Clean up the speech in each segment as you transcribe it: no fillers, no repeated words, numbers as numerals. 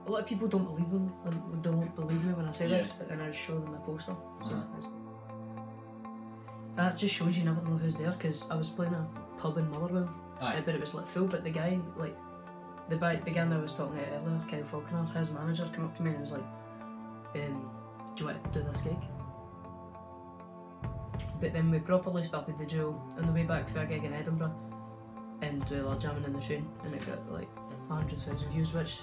A lot of people don't believe them, and don't believe me when I say this, but then I just show them my poster. So that just shows you never know who's there, because I was playing a pub in Motherwell, but it was like full, but the guy, like, the guy that I was talking about earlier, Kyle Falconer, his manager came up to me and was like, do you want to do this gig? But then we properly started the duo on the way back for a gig in Edinburgh, and we were jamming in the train, and it got like 100,000 views, which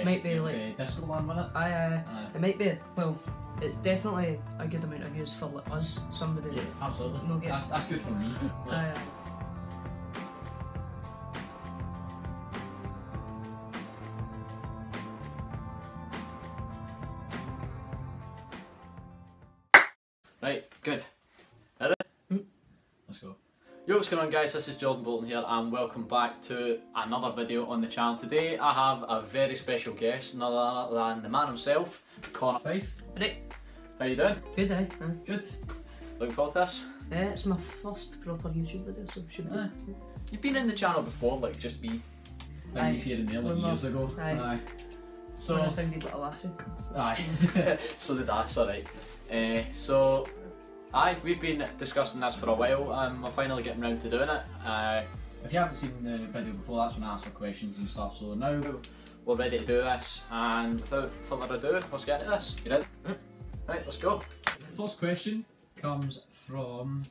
might be like a disco one, wasn't it might be, well, it's definitely a good amount of views for like us, somebody. Yeah, absolutely. No that's good for me. Right, good. Let's go. Yo, what's going on, guys? This is Jordan Bolton here, and welcome back to another video on the channel. Today I have a very special guest, none other than the man himself, Fyfe. Right. How you doing? Good, eh? Good. Looking forward to this? It's my first proper YouTube video, so should be. You've been in the channel before, like just be things here and there, like years ago. Aye. So when I sounded like a lassie. Aye. So did I, alright. We've been discussing this for a while. We're finally getting round to doing it. If you haven't seen the video before, that's when I ask for questions and stuff. So now we're ready to do this, and without further ado, let's get into this. You ready? Right, let's go. The first question comes from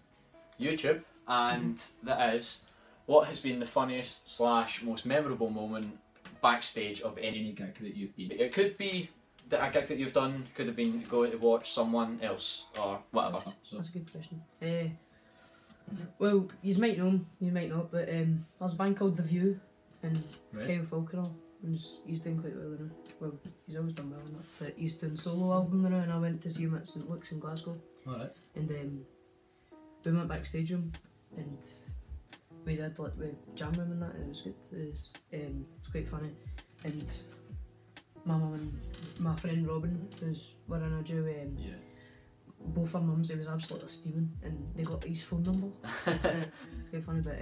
YouTube, and that is, what has been the funniest / most memorable moment backstage of any gig that you've been? It could be a gig that you've done, could have been going to watch someone else or whatever. That's a good question. Well, you might know him, you might not, but there's a band called The View, and Kyle Falconer, and he's doing quite well now. Well, he's always done well in that, but he's doing solo album now, and I went to see him at St Luke's in Glasgow. Alright. And we went backstage room, and we did like we jam room and that, and it was good. It was quite funny, and my mum and my friend Robin, who's were in a duo, both our mums, it was absolutely steaming, and they got his phone number. Quite funny, but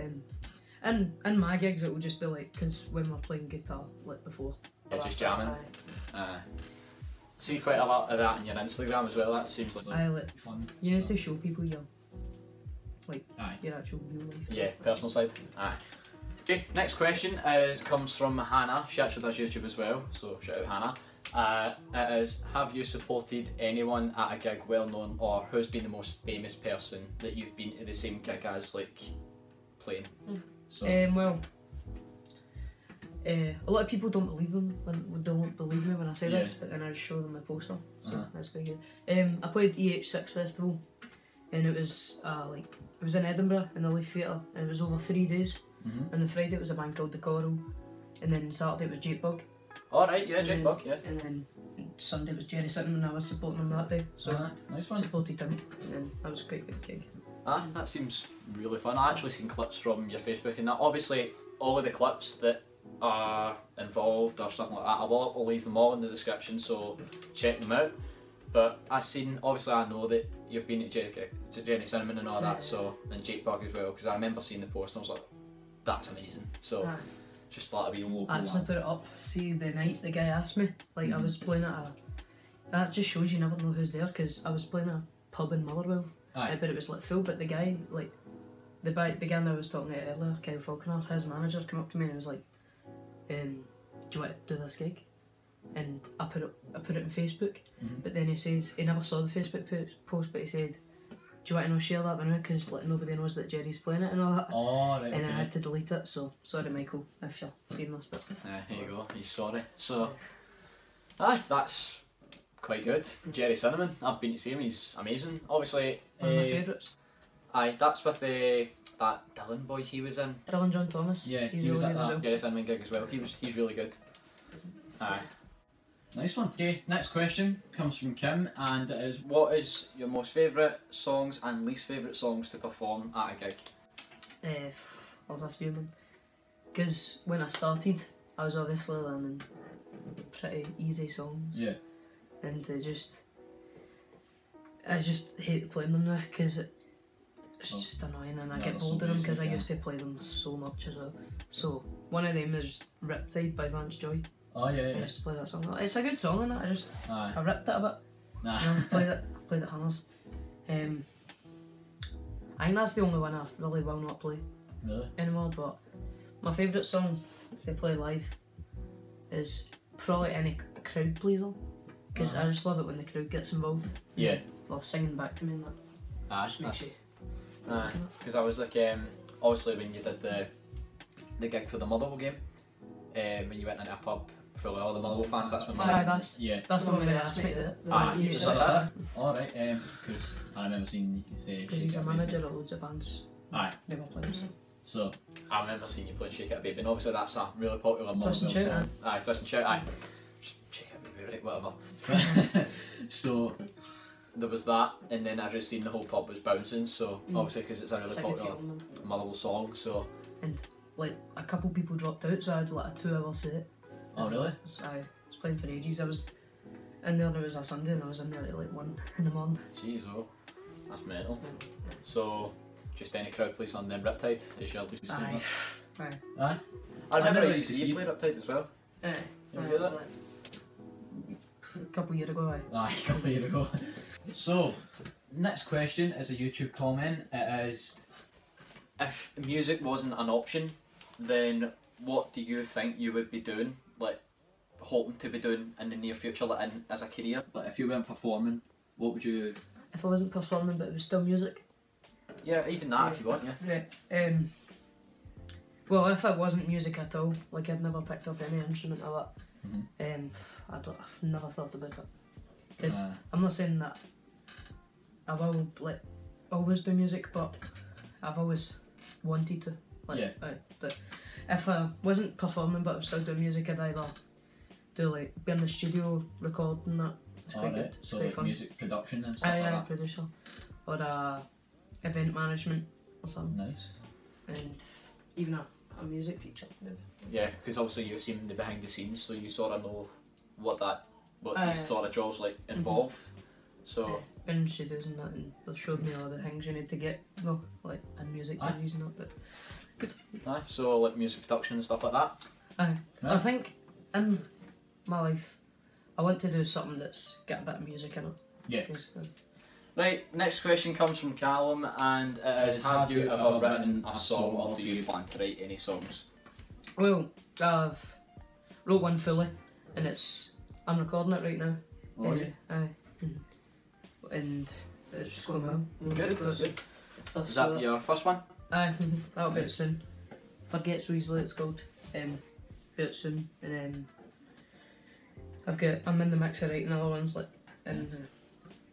in my gigs it will just be like, because when we're playing guitar like before, just jamming. See quite a lot of that on your Instagram as well. That seems like fun. You need to show people your your actual real life. Yeah, personal side. Okay, next question comes from Hannah. She actually does YouTube as well, so shout out Hannah. It is, have you supported anyone at a gig well known, or who's been the most famous person that you've been to the same gig as, like, playing? So. A lot of people don't believe them, and don't believe me when I say this, but then I just show them my poster, so that's quite good. I played EH6 Festival, and it was it was in Edinburgh in the Leaf Theatre, and it was over 3 days. And the Friday it was a band called The Coral, and then Saturday it was Jatebug. Alright, yeah, Jatebug, yeah. And then Sunday it was Jerry Cinnamon, and I was supporting him that day, so nice one. Supported him, and then that was a quite good gig. That seems really fun. I actually seen clips from your Facebook and that. Obviously, all of the clips that are involved or something like that, I'll leave them all in the description, so check them out. But obviously I know that you've been to Jenny Cinnamon and all that, so, and Jatebug as well, because I remember seeing the post and I was like, that's amazing. So just thought it'd be a local. I actually put it up, see the night the guy asked me, like I was playing at that just shows you never know who's there, because I was playing at a pub in Motherwell, but it was like full, but the guy, like, the guy that I was talking about earlier, Kyle Falconer, his manager came up to me and was like, do you want to do this gig? And I put it on Facebook, but then he never saw the Facebook post, but he said, do you want to share that now, because like nobody knows that Jerry's playing it and all that. Oh, right, and then I had to delete it, so sorry Michael if you're seeing this, but here you go, he's sorry. So that's quite good. Jerry Cinnamon, I've been to see him, he's amazing. Obviously one of my favourites. That's with that Dylan boy he was in. Dylan John Thomas. Yeah, he was at that Jerry Cinnamon gig as well. He's really good. Nice one. Okay, next question comes from Kim, and it is, what is your most favourite songs and least favourite songs to perform at a gig? There's a few of them. Because when I started, I was obviously learning pretty easy songs. Yeah. And I just hate playing them now, because it's just annoying, and I get bored of them, because I used to play them so much as well. So one of them is Riptide by Vance Joy. Oh yeah, I used to play that song. It's a good song, and I ripped it a bit. Nah. Played it hammers. I think that's the only one I really will not play anymore. But my favourite song they play live is probably any crowd pleaser, because I just love it when the crowd gets involved. Yeah. Or singing back to me and that. Just makes you. Because I was like, obviously when you did the gig for the Motherwell game, when you went into a pub full of all the Motherwell fans, that's when that's the one where they asked me to. Was that? Alright, because I remember seeing you say because he's a manager at loads of bands. Aye. Never plays. So I remember seeing you playing Shake It Baby, and obviously that's a really popular Motherwell song. Aye, Twist and Shout, aye. Just Shake It Baby, right, whatever. So there was that, and then I just seen the whole pub was bouncing, so obviously because it's a really popular Motherwell song, so... And like a couple people dropped out, so I had like a 2-hour set. Oh really? I was playing for ages. I was in there, it was a Sunday, and I was in there at like 1 in the morning. Jeez, oh, that's mental. So, just any crowd place on then Riptide is your least favourite? Aye. I remember I used to see you play Riptide as well. Aye. You ever do that? A couple of years ago, Aye, a couple of years ago. So, next question is a YouTube comment. It is, if music wasn't an option, then what do you think you would be doing, like hoping to be doing in the near future, like as a career? Like if you weren't performing, what would you... If I wasn't performing but it was still music? Yeah, even that if you want, yeah. Right. Well, if it wasn't music at all, like I'd never picked up any instrument or that, I've never thought about it. Because I'm not saying that I will like always do music, but I've always wanted to. Like, but if I wasn't performing but I was still doing music, I'd either do like be in the studio recording that. It's quite good. It's so quite like fun. Music production and stuff like that. Producer, or event management or something. Nice. And even a music teacher maybe. Yeah, because obviously you've seen the behind the scenes, so you sort of know what these sort of jobs like involve. So been in studios and that, and they've showed me all the things you need to get like in music degrees and that. But good. Aye, so like music production and stuff like that. Aye. I think in my life I want to do something that's got a bit of music in it. Yeah. Right, next question comes from Callum, and it is, have you ever written a song, or do you plan to write any songs? Well, I've wrote one fully, and I'm recording it right now. Oh, yeah. Aye. And it's going well. Good. Is that your first one? Aye, that'll be it soon. Forget So Easily it's called. Be it soon. And I'm in the mix of writing other ones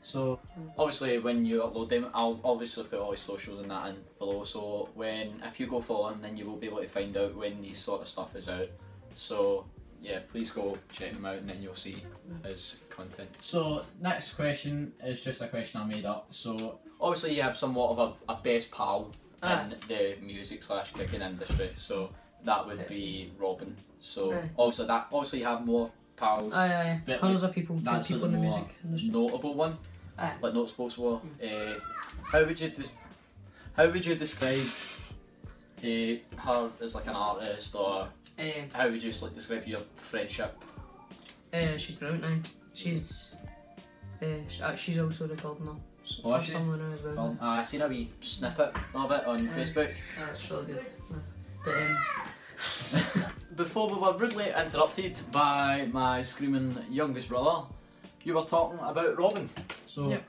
so obviously when you upload them, I'll obviously put all his socials and that in below, so if you go follow him, then you will be able to find out when these sort of stuff is out. So yeah, please go check him out and then you'll see his content. So next question is just a question I made up. So obviously you have somewhat of a best pal in the music / gigging industry, so that would be Robin. So obviously you have more pals. But hundreds of people, that's people in the music industry. Notable one. Like noticeable. How would you describe her as like an artist, or how would you describe your friendship? She's brilliant now. She's also recording now. Oh, is she? Somewhere now as well. I've seen a wee snippet of it on Facebook. That's really good. But before we were rudely interrupted by my screaming youngest brother, you were talking about Robin. So,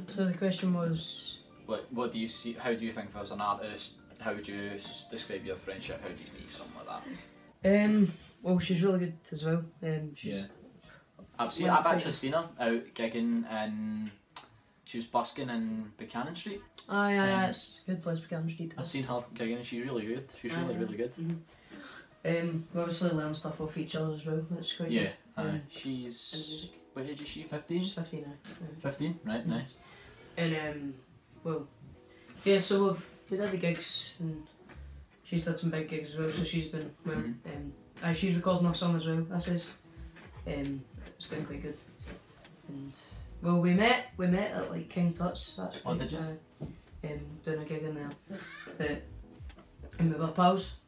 so the question was, what do you see? How do you think of her as an artist? How would you describe your friendship? How do you see something like that? Well, she's really good as well. I've actually seen her out gigging, and she was busking in Buchanan Street. It's a good place, Buchanan Street. I've seen her gigging and she's really good. She's really good. We obviously learn stuff off each other as well. That's quite good. She's... What age is she? 15? She's 15 now. 15? Right, nice. And so we did the gigs, and she's did some big gigs as well, so she's done well. She's recording her song as well, it's been quite good. And well, we met at like King Tut's. That's quite, did you? Doing a gig in there. And we were pals.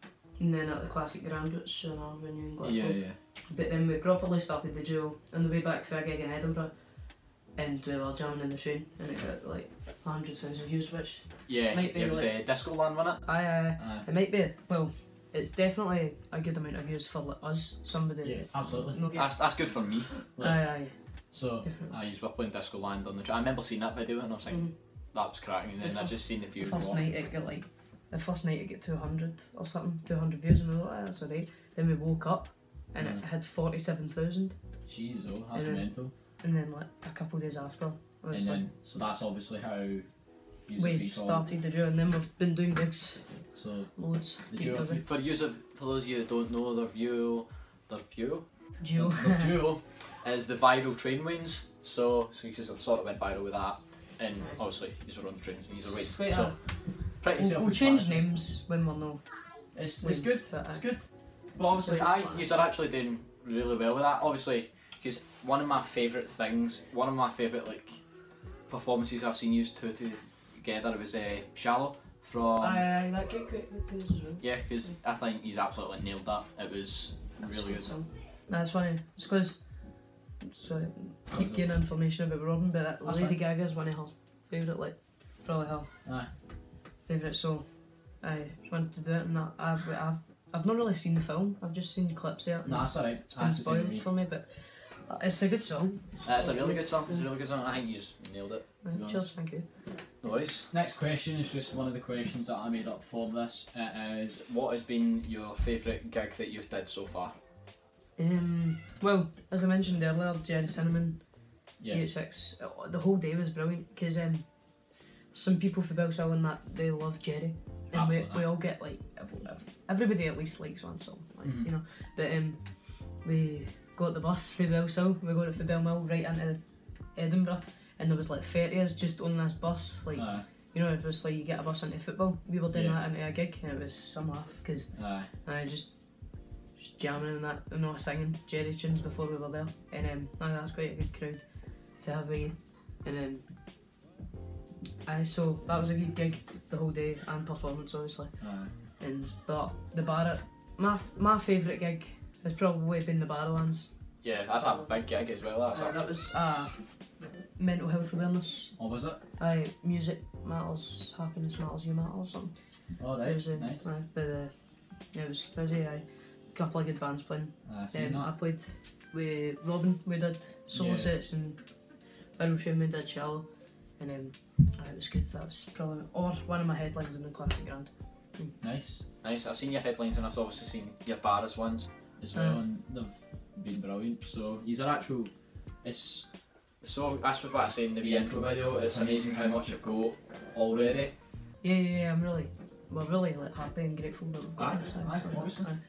and then at the Classic Grand, which is another venue in Glasgow. Yeah. But then we properly started the duo on the way back for a gig in Edinburgh, and we were jamming in the train, and it got like 100,000 views, which might be it was like, Disco Land, wasn't it? Aye. It might be, well, it's definitely a good amount of views for like, us, somebody. Yeah, absolutely. No, That's good for me. Like, aye. So, Definitely. you were playing Disco Land on the train. I remember seeing that video and I was thinking, that was cracking, and then I just seen the views. The first night it got 200 or something, 200 views, and we were like, that's alright. Then we woke up and it had 47,000. Jeez, that's mental. And then like a couple of days after, so that's obviously how we started the duo, and then we've been doing gigs. So loads. The duo, for those of you that don't know, their duo is the viral train wings. So you just sort of went viral with that, and obviously you were on the trains and you were right. So pretty we'll change names when we'll know. It's good. It's good. But obviously, you are actually doing really well with that. Obviously, because one of my favourite like performances I've seen you two together was Shallow from. That get good as well. Yeah, because I think he's absolutely nailed that. It was really good. That's funny. It's because keep getting information about Robin, but Lady Gaga is one of her favourite, like probably her favourite. So I just wanted to do it, and I've not really seen the film. I've just seen clips of it. No, that's alright. It's been spoiled for me, but it's a good song. It's a really good song. It's a really good song. I think you nailed it. Cheers, thank you. No worries. Next question is just one of the questions that I made up for this. It is, what has been your favourite gig that you've did so far? Well, as I mentioned earlier, Jerry Cinnamon, 86. The whole day was brilliant because some people from Bellshill and that they love Jerry, and we all get like everybody at least likes one song, like, you know. But we got the bus for Bellshill, we got it for Belmill right into Edinburgh, and there was like 30 us just on this bus, like you know, if it's like you get a bus into football, we were doing that into a gig, and it was some laugh because I just jamming and that, and not singing Jerry tunes before we were there, and that's quite a good crowd to have with you, and so that was a good gig the whole day, and performance obviously, but the Barrett, my favourite gig has probably been the Barrowlands. Yeah, that's a big gig as well. That was mental health awareness. Oh, was it? Music matters, happiness matters, you matter or something. Oh right, nice. But it was busy. Couple of good bands playing. I played with Robin, we did solo sets, and Viral Tune we did Shallow, and it was good. That was probably one of my headlines in the Classic Grand. Nice. I've seen your headlines, and I've obviously seen your Barras ones as well, and they've been brilliant. So these are actual. That's what I say in the wee intro video. It's amazing how much you've got already. Yeah. We're really like happy and grateful that we've got this.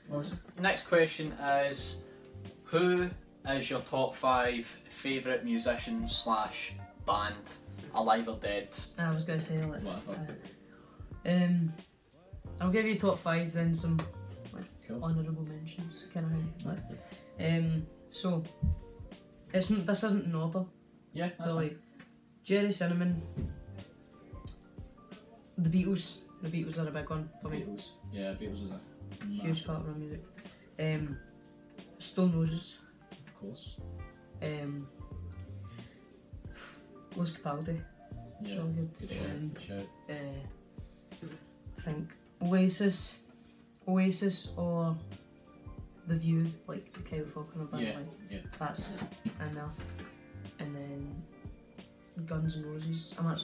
Obviously. Next question is, who is your top 5 favourite musicians / band, alive or dead? I was going to say like. I'll give you top 5, then some honourable mentions, kind of. So this isn't in order. Yeah, that's like Jerry Cinnamon, the Beatles. The Beatles are a big one for me. Yeah, Beatles is a huge part of my music. Stone Roses. Of course. Los Capaldi. Yeah, good shout. I think Oasis or The View, like the Kyle Falconer band. That's in there. And then Guns N' Roses. I'm going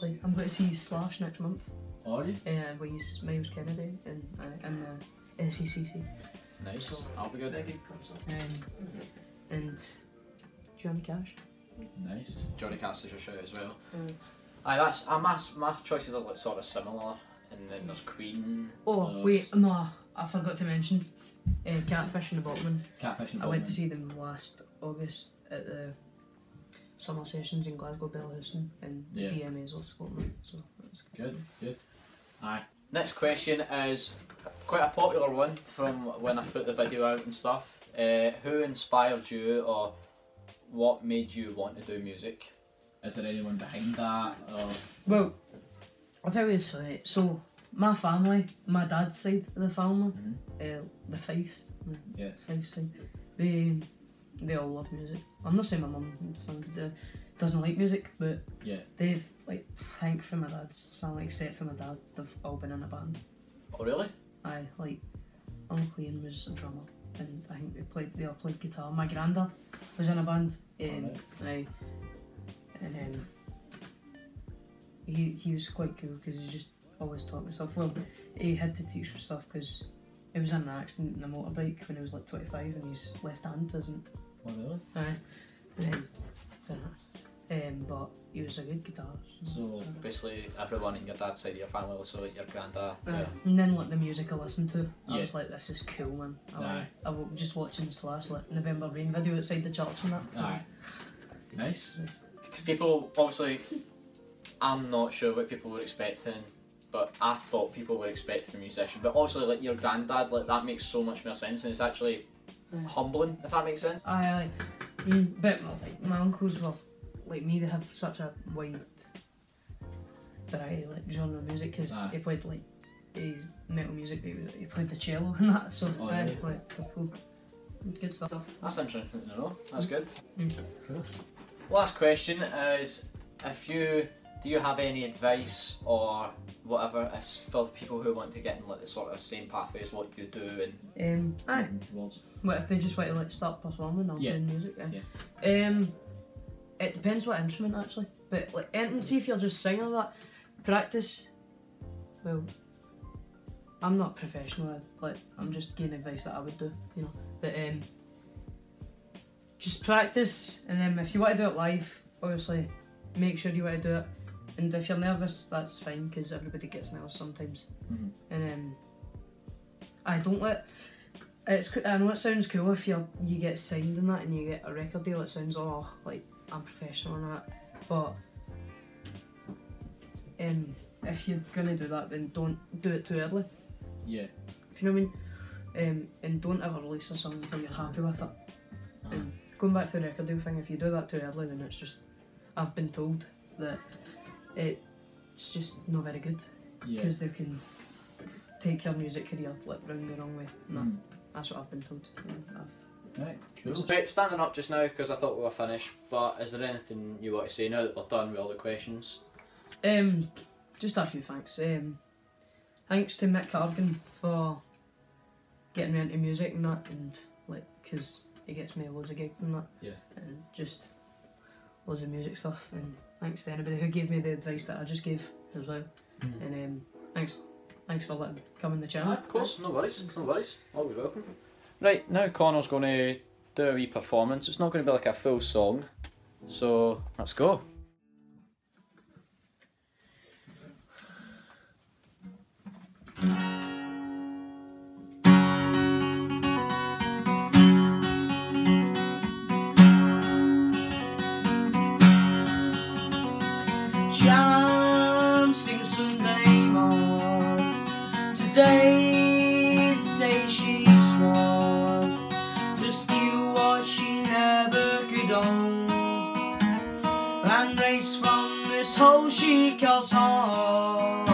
to see Slash next month. Are you? With Miles Kennedy and SECC. Nice. So, I'll be good. And Johnny Cash. Nice. Johnny Cash is your shout as well. That's my choices are like sort of similar, and then there's Queen. Oh wait, no, I forgot to mention Catfish and the Bolton. I went to see them last August at the summer sessions in Glasgow, Bellhouston, and DMAs were supporting them. So that's good. Aye. Next question is quite a popular one from when I put the video out and stuff. Who inspired you, or what made you want to do music? Is there anyone behind that? Or? Well, I'll tell you this. So my family, my dad's side of the family, the Fyfe, Fyfe side, they all love music. I'm not saying my mum doesn't like music, but they've, like, I think for my dad's family, except for my dad, they've all been in a band. Oh really? Aye, like Uncle Ian was a drummer, and I think they all played guitar. My granddad was in a band, aye, and he was quite cool because he just always taught me stuff. Well, he had to teach me stuff because he was in an accident in a motorbike when he was like 25, and his left hand isn't. Oh really? Aye, but he was a good guitarist. So basically everyone in your dad's side of your family, so like your granddad. And then like the music I listened to, I was like, this is cool, man. I was just watching this last like November Rain video outside the church and that. Aye. Nice. Because people, obviously, I'm not sure what people were expecting, but I thought people were expecting a musician. But also, like your granddad, like that makes so much more sense, and it's actually humbling, if that makes sense. Aye. But like my uncles were like me. They have such a wide variety, like genre of music, because he played like metal music. He played the cello and that. So like cool, good stuff. That's interesting to know. That's good. Cool. Last question is, do you have any advice or whatever for the people who want to get in like the sort of same pathway as what you do and towards? What if they just want to like start performing or doing music? It depends what instrument actually, but like see if you're just singing or that, practice. Well, I'm not professional. Like I'm just giving advice that I would do, you know. But just practice, and then if you want to do it live, obviously make sure you want to do it. And if you're nervous, that's fine, because everybody gets nervous sometimes. And I don't let. I know it sounds cool if you get signed and that, and you get a record deal. It sounds like I'm professional and that, but if you're gonna do that, then don't do it too early. Yeah. If you know what I mean. And don't ever release a song until you're happy with it. And going back to the record deal thing, if you do that too early, then it's just, I've been told that it's just not very good, because they can take your music career like round the wrong way. And that's what I've been told. Right, cool. Right, standing up just now because I thought we were finished, but is there anything you want to say now that we're done with all the questions? Just a few thanks. Thanks to Mick Cargan for getting me into music and that, and like, because he gets me loads of gigs and that, and just loads of music stuff. And thanks to anybody who gave me the advice that I just gave as well. And thanks for letting me come on the channel. Of course, no worries, always welcome. Right, now Connor's going to do a wee performance. It's not going to be like a full song, so let's go. Chancing Sunday morn, today's the day she swore to steal what she never could own, and race from this hole she calls home.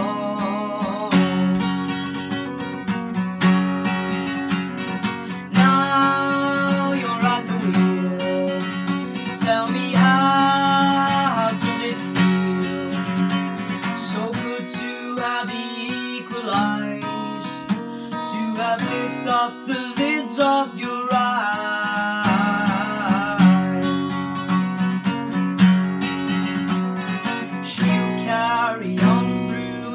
Now you're at the wheel, tell me how does it feel? So good to have equalized, to have lifted up the lids of your eyes. She'll carry on through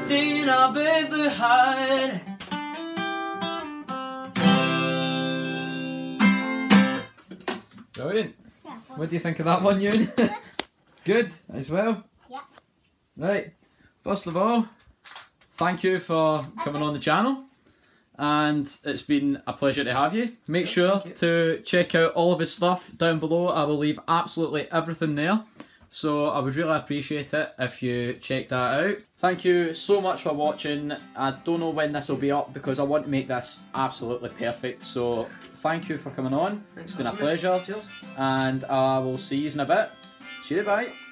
everything I've ever had. Brilliant. Yeah, what do you think of that one, Ewan? Good. Good as well? Yeah. Right. First of all, thank you for coming on the channel. And it's been a pleasure to have you. Make sure to check out all of his stuff down below. I will leave absolutely everything there. So I would really appreciate it if you check that out. Thank you so much for watching. I don't know when this will be up because I want to make this absolutely perfect. So thank you for coming on. It's been a pleasure. Cheers. And I will see you in a bit. Cheers, bye.